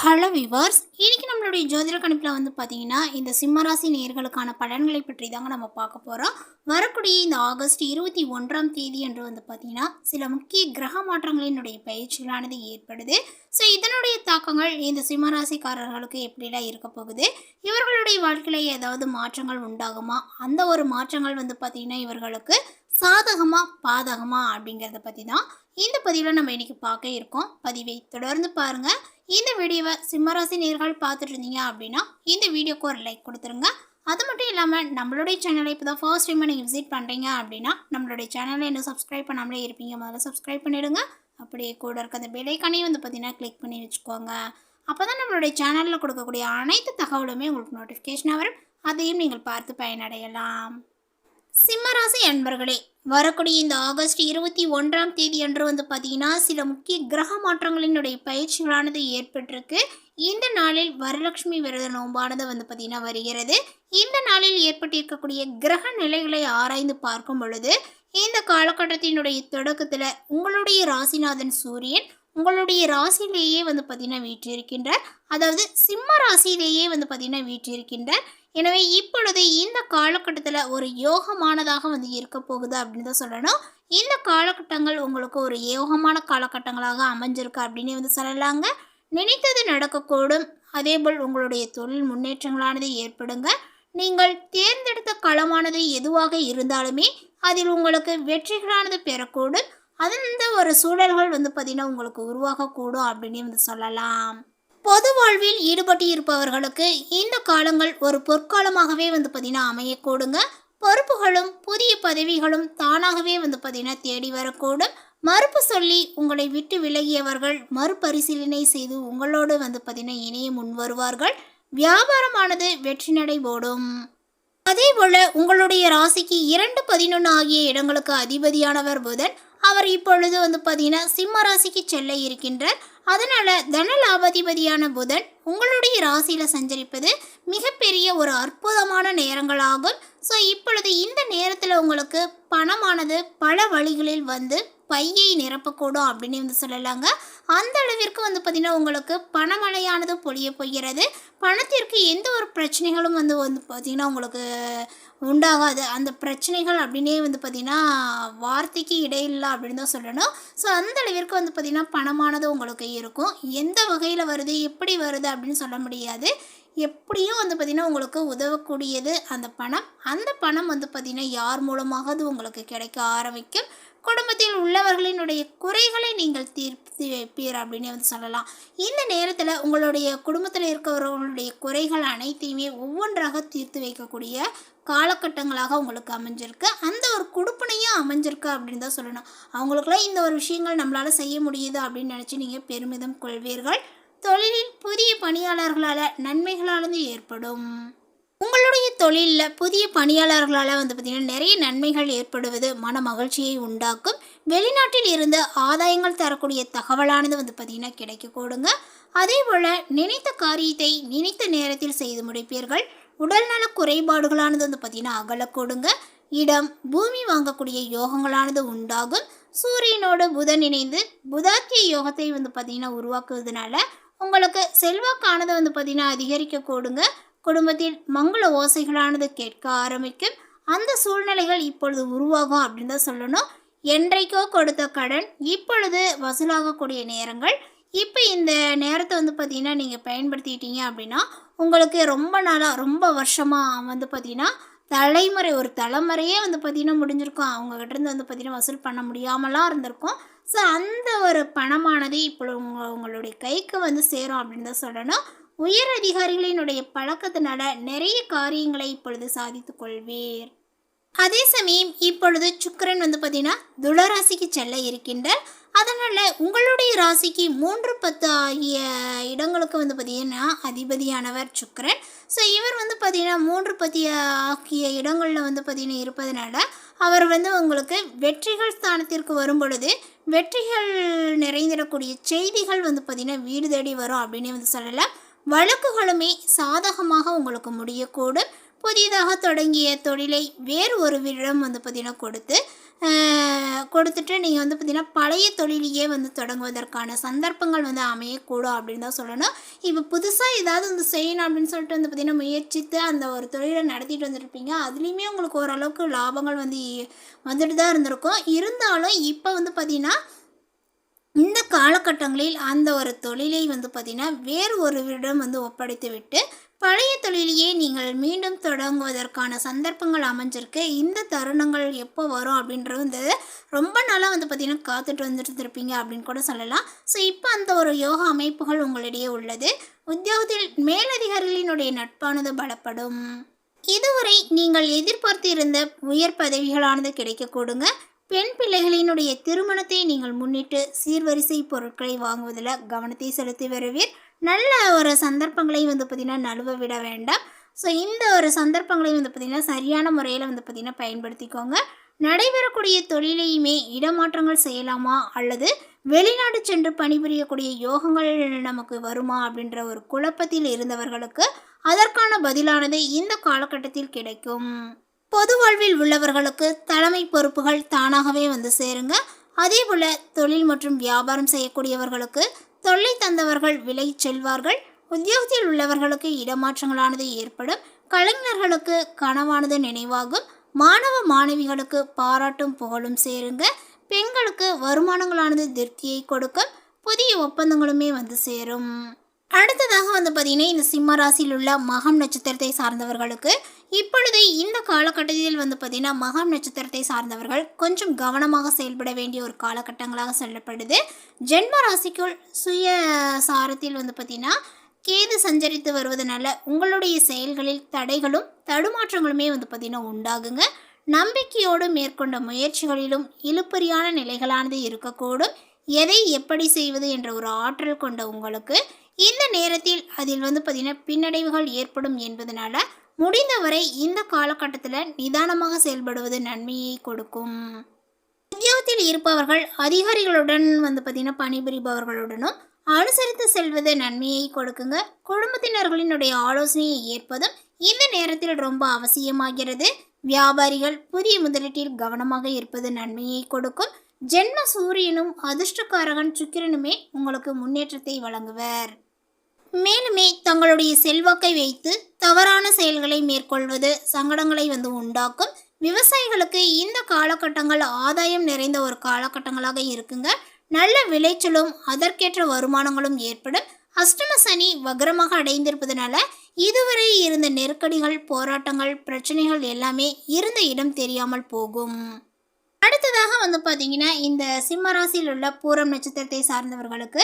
Hello viewers, இன்னைக்கு நம்மளுடைய ஜோதிட கணிப்பில் பார்த்தீங்கன்னா இந்த சிம்மராசி நேயர்களுக்கான பலன்களை பற்றி தாங்க நம்ம பார்க்க போகிறோம். வரக்கூடிய இந்த ஆகஸ்ட் 21ஆம் தேதி என்று பார்த்தீங்கன்னா சில முக்கிய கிரக மாற்றங்களினுடைய பயிற்சிகளானது ஏற்படுது. ஸோ இதனுடைய தாக்கங்கள் இந்த சிம்மராசிக்காரர்களுக்கு எப்படிலாம் இருக்க போகுது, இவர்களுடைய வாழ்க்கையில் ஏதாவது மாற்றங்கள் உண்டாகுமா, அந்த ஒரு மாற்றங்கள் பார்த்தீங்கன்னா இவர்களுக்கு சாதகமா பாதகமா அப்படிங்கிறத பற்றி தான் இந்த பதிவில் நம்ம இன்னைக்கு பார்க்க இருக்கோம். பதிவை தொடர்ந்து பாருங்கள். இந்த வீடியோவை சிம்மராசி நேர்கள் பார்த்துட்டு இருந்தீங்க அப்படின்னா இந்த வீடியோக்கு ஒரு லைக் கொடுத்துருங்க. அது மட்டும் இல்லாமல் நம்மளுடைய சேனலை இப்போ தான் ஃபர்ஸ்ட் டைம் நீங்கள் விசிட் பண்ணுறீங்க அப்படின்னா நம்மளுடைய சேனலை இன்னும் சப்ஸ்கிரைப் பண்ணாமலே இருப்பீங்க, முதல்ல சப்ஸ்கிரைப் பண்ணிவிடுங்க. அப்படியே கூட இருக்க அந்த பெல்லைக்கானையும் பார்த்தீங்கன்னா கிளிக் பண்ணி வச்சுக்கோங்க. அப்போ தான் நம்மளுடைய சேனலில் கொடுக்கக்கூடிய அனைத்து தகவலுமே உங்களுக்கு நோட்டிஃபிகேஷனாக வரும், அதையும் நீங்கள் பார்த்து பயனடையலாம். சிம்மராசி அன்பர்களே, வரக்கூடிய இந்த ஆகஸ்ட் 21ஆம் தேதி அன்று பார்த்தீங்கன்னா சில முக்கிய கிரக மாற்றங்களினுடைய பயிற்சிகளானது ஏற்பட்டிருக்கு. இந்த நாளில் வரலட்சுமி விரத நோம்பானது பார்த்தீங்கன்னா வருகிறது. இந்த நாளில் ஏற்பட்டிருக்கக்கூடிய கிரக நிலைகளை ஆராய்ந்து பார்க்கும் பொழுது இந்த காலகட்டத்தினுடைய தொடக்கத்தில் உங்களுடைய ராசிநாதன் சூரியன் உங்களுடைய ராசியிலேயே பார்த்தீங்கன்னா வீற்றிருக்கின்றார். அதாவது சிம்ம ராசியிலேயே பார்த்தீங்கன்னா வீற்றிருக்கின்றார். எனவே இப்பொழுது இந்த காலகட்டத்தில் ஒரு யோகமானதாக இருக்க போகுது அப்படின்னு தான் சொல்லணும். இந்த காலகட்டங்கள் உங்களுக்கு ஒரு யோகமான காலகட்டங்களாக அமைஞ்சிருக்கு அப்படின்னு சொல்லலாங்க. நினைத்தது நடக்கக்கூடும். அதேபோல் உங்களுடைய தொழில் முன்னேற்றங்களானது ஏற்படுங்க. நீங்கள் தேர்ந்தெடுத்த களமானது எதுவாக இருந்தாலுமே அதில் உங்களுக்கு வெற்றிகளானது பெறக்கூடும். அந்த ஒரு சூழல்கள் பார்த்தீங்கன்னா உங்களுக்கு உருவாகக்கூடும் அப்படின்னு சொல்லலாம். பொது வாழ்வில் ஈடுபட்டு இருப்பவர்களுக்கு இந்த காலங்கள் ஒரு பொற்காலமாகவே பார்த்தீங்கன்னா அமையக்கூடுங்க. பொறுப்புகளும் புதிய பதவிகளும் தானாகவே பார்த்தீங்கன்னா தேடி வரக்கூடும். மறுப்பு சொல்லி உங்களை விட்டு விலகியவர்கள் மறுபரிசீலனை செய்து உங்களோடு பார்த்தீங்கன்னா இணைய முன் வருவார்கள். வியாபாரமானது வெற்றி நடை போடும். அதே போல உங்களுடைய ராசிக்கு 2, 11 ஆகிய இடங்களுக்கு அதிபதியானவர் புதன். அவர் இப்பொழுது பார்த்தீங்கன்னா சிம்ம ராசிக்கு செல்ல இருக்கின்றார். அதனால் தனலாபாதிபதியான புதன் உங்களுடைய ராசியில் சஞ்சரிப்பது மிகப்பெரிய ஒரு அற்புதமான நேரங்களாகும். ஸோ இப்பொழுது இந்த நேரத்தில் உங்களுக்கு பணமானது பல வழிகளில் பையை நிரப்பக்கூடும் அப்படின்னு சொல்லலாங்க. அந்த அளவிற்கு பார்த்திங்கன்னா உங்களுக்கு பணமழையானது பொழிய போகிறது. பணத்திற்கு எந்த ஒரு பிரச்சனைகளும் பார்த்திங்கன்னா உங்களுக்கு உண்டாகாது. அந்த பிரச்சனைகள் அப்படின்னே பார்த்திங்கன்னா வார்த்தைக்கு இடையில்லை அப்படின்னு தான் சொல்லணும். ஸோ அந்த அளவிற்கு பார்த்திங்கன்னா பணமானது உங்களுக்கு இருக்கும். எந்த வகையில் வருது எப்படி வருது அப்படின்னு சொல்ல முடியாது. எப்படியும் பார்த்திங்கன்னா உங்களுக்கு உதவக்கூடியது அந்த பணம். அந்த பணம் பார்த்திங்கன்னா யார் மூலமாக அது உங்களுக்கு கிடைக்க ஆரம்பிக்கும். குடும்பத்தில் உள்ளவர்களினுடைய குறைகளை நீங்கள் தீர்த்து வைப்பீர் அப்படின்னு சொல்லலாம். இந்த நேரத்தில் உங்களுடைய குடும்பத்தில் இருக்கிறவர்களுடைய குறைகள் அனைத்தையுமே ஒவ்வொன்றாக தீர்த்து வைக்கக்கூடிய காலகட்டங்களாக உங்களுக்கு அமைஞ்சிருக்கு. அந்த ஒரு கொடுப்பனையும் அமைஞ்சிருக்கு அப்படின்னு தான் சொல்லணும். அவங்களுக்குலாம் இந்த ஒரு விஷயங்கள் நம்மளால் செய்ய முடியுது அப்படின்னு நினச்சி நீங்கள் பெருமிதம் கொள்வீர்கள். தொழிலில் புதிய பணியாளர்களால் நன்மைகளானது ஏற்படும். உங்களுடைய தொழிலில் புதிய பணியாளர்களால் பார்த்திங்கன்னா நிறைய நன்மைகள் ஏற்படுவது மன மகிழ்ச்சியை உண்டாக்கும். வெளிநாட்டில் இருந்து ஆதாயங்கள் தரக்கூடிய தகவலானது பார்த்திங்கன்னா கிடைக்கக்கூடுங்க. அதே போல் நினைத்த காரியத்தை நினைத்த நேரத்தில் செய்து முடிப்பீர்கள். உடல்நல குறைபாடுகளானது பார்த்திங்கன்னா அகலக்கூடுங்க. இடம் பூமி வாங்கக்கூடிய யோகங்களானது உண்டாகும். சூரியனோடு புதன் இணைந்து புதாத்திய யோகத்தை பார்த்திங்கன்னா உருவாக்குவதனால உங்களுக்கு செல்வாக்கானது பார்த்திங்கன்னா அதிகரிக்கக்கூடுங்க. குடும்பத்தில் மங்கள ஓசைகளானது கேட்க ஆரம்பிக்கும். அந்த சூழ்நிலைகள் இப்பொழுது உருவாகும் அப்படின்னு தான் சொல்லணும். என்றைக்கோ கொடுத்த கடன் இப்பொழுது வசூலாகக்கூடிய நேரங்கள். இப்போ இந்த நேரத்தை பார்த்திங்கன்னா நீங்கள் பயன்படுத்திட்டீங்க அப்படின்னா உங்களுக்கு ரொம்ப நாளாக ரொம்ப வருஷமாக பார்த்திங்கன்னா ஒரு தலைமுறையே பார்த்திங்கன்னா முடிஞ்சிருக்கும். அவங்ககிட்டருந்து பார்த்திங்கன்னா வசூல் பண்ண முடியாமலாம் இருந்திருக்கும். ஸோ அந்த ஒரு பணமானது இப்போ உங்களுடைய கைக்கு சேரும் அப்படின்னு தான் சொல்லணும். உயர் அதிகாரிகளினுடைய பழக்கத்தினால நிறைய காரியங்களை இப்பொழுது சாதித்து கொள்வீர். அதே சமயம் இப்பொழுது சுக்கிரன் பார்த்திங்கன்னா துளராசிக்கு செல்ல இருக்கின்றார். அதனால் உங்களுடைய ராசிக்கு 3, 10 ஆகிய இடங்களுக்கு பார்த்திங்கன்னா அதிபதியானவர் சுக்கிரன். ஸோ இவர் பார்த்திங்கன்னா 3, 10 ஆகிய இடங்களில் பார்த்திங்கன்னா இருப்பதனால அவர் உங்களுக்கு வெற்றிகள் ஸ்தானத்திற்கு வரும் பொழுது வெற்றிகள் நிறைந்திடக்கூடிய செய்திகள் பார்த்திங்கன்னா வீடு தேடி வரும் அப்படின்னு சொல்லலாம். வழக்குகளுமே சாதகமாக உங்களுக்கு முடியக்கூடும். புதிதாக தொடங்கிய தொழிலை வேறு ஒருவரிடம் பார்த்திங்கன்னா கொடுத்து கொடுத்துட்டு நீங்கள் வந்து பார்த்திங்கன்னா பழைய தொழிலையே வந்து தொடங்குவதற்கான சந்தர்ப்பங்கள் வந்து அமையக்கூடும் அப்படின்னு தான் சொல்லணும். இப்போ புதுசாக ஏதாவது வந்து செய்யணும் அப்படின்னு சொல்லிட்டு வந்து பார்த்திங்கன்னா முயற்சித்து அந்த ஒரு தொழிலை நடத்திட்டு வந்துருப்பீங்க. அதுலேயுமே உங்களுக்கு ஓரளவுக்கு லாபங்கள் வந்து வந்துட்டு தான் இருந்திருக்கும். இருந்தாலும் இப்போ வந்து பார்த்திங்கன்னா இந்த காலகட்டங்களில் அந்த ஒரு தொழிலை வந்து பார்த்திங்கன்னா வேறு ஒருவரிடம் வந்து ஒப்படைத்து விட்டு பழைய தொழிலையே நீங்கள் மீண்டும் தொடங்குவதற்கான சந்தர்ப்பங்கள் அமைஞ்சிருக்கு. இந்த தருணங்கள் எப்போ வரும் அப்படின்றது வந்து ரொம்ப நாளாக வந்து பார்த்திங்கன்னா காத்துட்டு வந்துட்டு இருப்பீங்க அப்படின்னு கூட சொல்லலாம். ஸோ இப்போ அந்த ஒரு யோகா அமைப்புகள் உங்களிடையே உள்ளது. உத்தியோகத்தில் மேலதிகாரிகளினுடைய நட்பானது பலப்படும். இதுவரை நீங்கள் எதிர்பார்த்து இருந்த உயர் பதவிகளானது கிடைக்கக்கூடுங்க. பெண் பிள்ளைகளினுடைய திருமணத்தை நீங்கள் முன்னிட்டு சீர்வரிசை பொருட்களை வாங்குவதில் கவனத்தை செலுத்தி வருவீர். நல்ல ஒரு சந்தர்ப்பங்களை வந்து பார்த்திங்கன்னா நழுவ விட வேண்டாம். ஸோ இந்த ஒரு சந்தர்ப்பங்களை வந்து பார்த்திங்கன்னா சரியான முறையில் வந்து பார்த்திங்கன்னா பயன்படுத்திக்கோங்க. நடைபெறக்கூடிய தொழிலையுமே இடமாற்றங்கள் செய்யலாமா அல்லது வெளிநாடு சென்று பணிபுரியக்கூடிய யோகங்கள் நமக்கு வருமா அப்படின்ற ஒரு குழப்பத்தில் இருந்தவர்களுக்கு அதற்கான பதிலானது இந்த காலகட்டத்தில் கிடைக்கும். பொது வாழ்வில் உள்ளவர்களுக்கு தலைமை பொறுப்புகள் தானாகவே வந்து சேருங்க. அதே போல் தொழில் மற்றும் வியாபாரம் செய்யக்கூடியவர்களுக்கு தொல்லை தந்தவர்கள் விலை செல்வார்கள். உத்தியோகத்தில் உள்ளவர்களுக்கு இடமாற்றங்களானது ஏற்படும். கலைஞர்களுக்கு கனவானது நினைவாகும். மாணவ மாணவிகளுக்கு பாராட்டும் புகழும் சேருங்க. பெண்களுக்கு வருமானங்களானது திருப்தியை கொடுக்கும். புதிய ஒப்பந்தங்களுமே வந்து சேரும். அடுத்ததாக வந்து பார்த்திங்கன்னா இந்த சிம்ம ராசியில் உள்ள மகம் நட்சத்திரத்தை சார்ந்தவர்களுக்கு இப்பொழுது இந்த காலகட்டத்தில் வந்து பார்த்திங்கன்னா மகம் நட்சத்திரத்தை சார்ந்தவர்கள் கொஞ்சம் கவனமாக செயல்பட வேண்டிய ஒரு காலகட்டங்களாக சொல்லப்படுது. ஜென்ம ராசிக்குள் சுய சாரத்தில் வந்து பார்த்திங்கன்னா கேது சஞ்சரித்து வருவதனால உங்களுடைய செயல்களில் தடைகளும் தடுமாற்றங்களுமே வந்து பார்த்திங்கன்னா உண்டாகுங்க. நம்பிக்கையோடு மேற்கொண்ட முயற்சிகளிலும் இழுபறியான நிலைகளானது இருக்கக்கூடும். எதை எப்படி செய்வது என்ற ஒரு ஆற்றல் கொண்ட உங்களுக்கு இந்த நேரத்தில் அதில் வந்து பார்த்திங்கன்னா பின்னடைவுகள் ஏற்படும் என்பதனால முடிந்தவரை இந்த காலகட்டத்தில் நிதானமாக செயல்படுவது நன்மையை கொடுக்கும். உத்தியோகத்தில் இருப்பவர்கள் அதிகாரிகளுடன் வந்து பார்த்திங்கன்னா பணிபுரிபவர்களுடனும் அனுசரித்து செல்வது நன்மையை கொடுக்குங்க. குடும்பத்தினர்களினுடைய ஆலோசனையை ஏற்பதும் இந்த நேரத்தில் ரொம்ப அவசியமாகிறது. வியாபாரிகள் புதிய முதலீட்டில் கவனமாக இருப்பது நன்மையை கொடுக்கும். ஜென்ம சூரியனும் அதிர்ஷ்டக்காரகன் சுக்கிரனுமே உங்களுக்கு முன்னேற்றத்தை வழங்குவர். மேலுமே தங்களுடைய செல்வாக்கை வைத்து தவறான செயல்களை மேற்கொள்வது சங்கடங்களை வந்து உண்டாக்கும். விவசாயிகளுக்கு இந்த காலகட்டங்கள் ஆதாயம் நிறைந்த ஒரு காலகட்டங்களாக இருக்குங்க. நல்ல விளைச்சலும் அதற்கேற்ற வருமானங்களும் ஏற்படும். அஷ்டம சனி வக்ரமாக அடைந்திருப்பதனால இதுவரை இருந்த நெருக்கடிகள், போராட்டங்கள், பிரச்சனைகள் எல்லாமே இருந்த இடம் தெரியாமல் போகும். அடுத்ததாக வந்து பார்த்தீங்கன்னா இந்த சிம்மராசியில் உள்ள பூரம் நட்சத்திரத்தை சார்ந்தவர்களுக்கு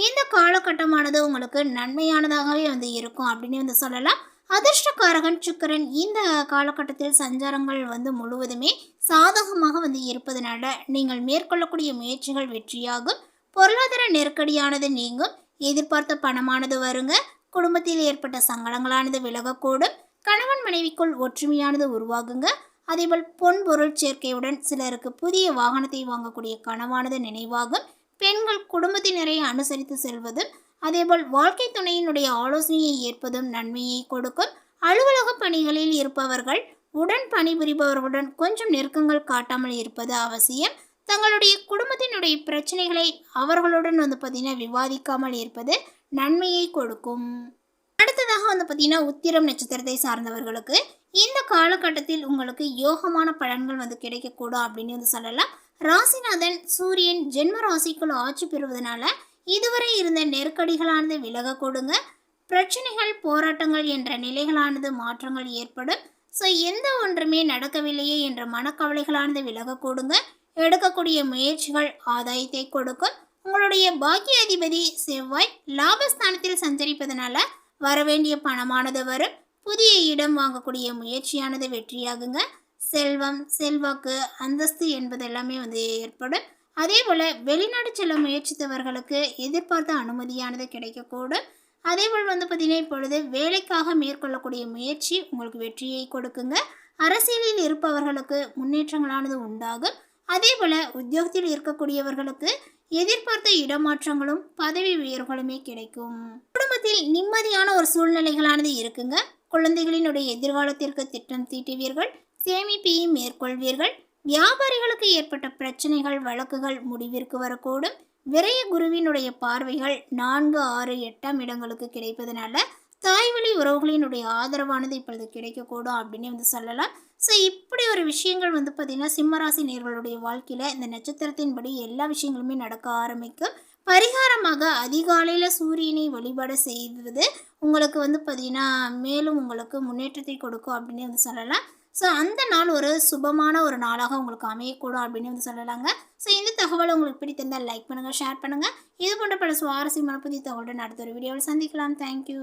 இந்த காலகட்டமானது உங்களுக்கு நன்மையானதாகவே வந்து இருக்கும் அப்படின்னு வந்து சொல்லலாம். அதிர்ஷ்டக்காரகன் சுக்கிரன் இந்த காலகட்டத்தில் சஞ்சாரங்கள் வந்து முழுவதுமே சாதகமாக வந்து இருப்பதனால நீங்கள் மேற்கொள்ளக்கூடிய முயற்சிகள் வெற்றியாகும். பொருளாதார நெருக்கடியானது நீங்கும். எதிர்பார்த்த பணமானது வருங்க. குடும்பத்தில் ஏற்பட்ட சங்கடங்களானது விலகக்கூடும். கணவன் மனைவிக்குள் ஒற்றுமையானது உருவாகுங்க. அதேபோல் பொன் பொருள் சேர்க்கையுடன் சிலருக்கு புதிய வாகனத்தை வாங்கக்கூடிய கனவானது நினைவாகும். பெண்கள் குடும்பத்தினரை அனுசரித்து செல்வதும் அதேபோல் வாழ்க்கை துணையினுடைய ஆலோசனையை ஏற்பதும் நன்மையை கொடுக்கும். அலுவலக பணிகளில் இருப்பவர்கள் உடன் பணிபுரிபவர்களுடன் கொஞ்சம் நெருக்கங்கள் காட்டாமல் இருப்பது அவசியம். தங்களுடைய குடும்பத்தினுடைய பிரச்சனைகளை அவர்களுடன் வந்து பார்த்திங்கன்னா விவாதிக்காமல் இருப்பது நன்மையை கொடுக்கும். அடுத்ததாக வந்து பார்த்திங்கன்னா உத்திரம் நட்சத்திரத்தை சார்ந்தவர்களுக்கு இந்த காலகட்டத்தில் உங்களுக்கு யோகமான பலன்கள் வந்து கிடைக்கக்கூடும் அப்படின்னு வந்து சொல்லலாம். ராசிநாதன் சூரியன் ஜென்ம ராசிக்குள் ஆட்சி பெறுவதனால இதுவரை இருந்த நெருக்கடிகளானது விலக கொடுங்க. பிரச்சனைகள், போராட்டங்கள் என்ற நிலைகளானது மாற்றங்கள் ஏற்படும். ஸோ எந்த ஒன்றுமே நடக்கவில்லையே என்ற மனக்கவலைகளானது விலக கொடுங்க. எடுக்கக்கூடிய முயற்சிகள் ஆதாயத்தை கொடுக்கும். உங்களுடைய பாக்கியாதிபதி செவ்வாய் லாபஸ்தானத்தில் சஞ்சரிப்பதனால வரவேண்டிய பணமானது வரும். புதிய இடம் வாங்கக்கூடிய முயற்சியானது வெற்றியாகுங்க. செல்வம், செல்வாக்கு, அந்தஸ்து என்பது எல்லாமே வந்து ஏற்படும். அதே போல் வெளிநாடு செல்ல முயற்சித்தவர்களுக்கு எதிர்பார்த்த அனுமதியானது கிடைக்கக்கூடும். அதேபோல் வந்து பார்த்திங்கன்னா இப்பொழுது வேலைக்காக மேற்கொள்ளக்கூடிய முயற்சி உங்களுக்கு வெற்றியை கொடுக்குங்க. அரசியலில் இருப்பவர்களுக்கு முன்னேற்றங்களானது உண்டாகும். அதே போல் உத்தியோகத்தில் இருக்கக்கூடியவர்களுக்கு எதிர்பார்த்த இடமாற்றங்களும் பதவி உயர்வுகளுமே கிடைக்கும். குடும்பத்தில் நிம்மதியான ஒரு சூழ்நிலைகளானது இருக்குங்க. குழந்தைகளினுடைய எதிர்காலத்திற்கு திட்டம் தீட்டுவீர்கள். சேமிப்பையும் மேற்கொள்வீர்கள். வியாபாரிகளுக்கு ஏற்பட்ட பிரச்சனைகள் வழக்குகள் முடிவிற்கு வரக்கூடும். விரய குருவினுடைய பார்வைகள் 4, 6, 8ஆம் இடங்களுக்கு கிடைப்பதனால தாய்வழி உறவுகளினுடைய ஆதரவானது இப்பொழுது கிடைக்கக்கூடும் அப்படின்னு வந்து சொல்லலாம். ஸோ இப்படி ஒரு விஷயங்கள் வந்து பார்த்திங்கன்னா சிம்மராசி நேர்களுடைய வாழ்க்கையில் இந்த நட்சத்திரத்தின்படி எல்லா விஷயங்களுமே நடக்க ஆரம்பிக்கும். பரிகாரமாக அதிகாலையில் சூரியனை வழிபாடு செய்வது உங்களுக்கு வந்து பார்த்திங்கன்னா மேலும் உங்களுக்கு முன்னேற்றத்தை கொடுக்கும் அப்படின்னு வந்து சொல்லலாம். ஸோ அந்த நாள் ஒரு சுபமான ஒரு நாளாக உங்களுக்கு அமையக்கூடும் அப்படின்னு வந்து சொல்லலாங்க. ஸோ இந்த தகவலை உங்களுக்கு பிடித்திருந்தால் லைக் பண்ணுங்கள், ஷேர் பண்ணுங்கள். இது போன்ற பல சுவாரஸ்யமான புதிய தகவலுடன் அடுத்த ஒரு வீடியோவில் சந்திக்கலாம். தேங்க்யூ.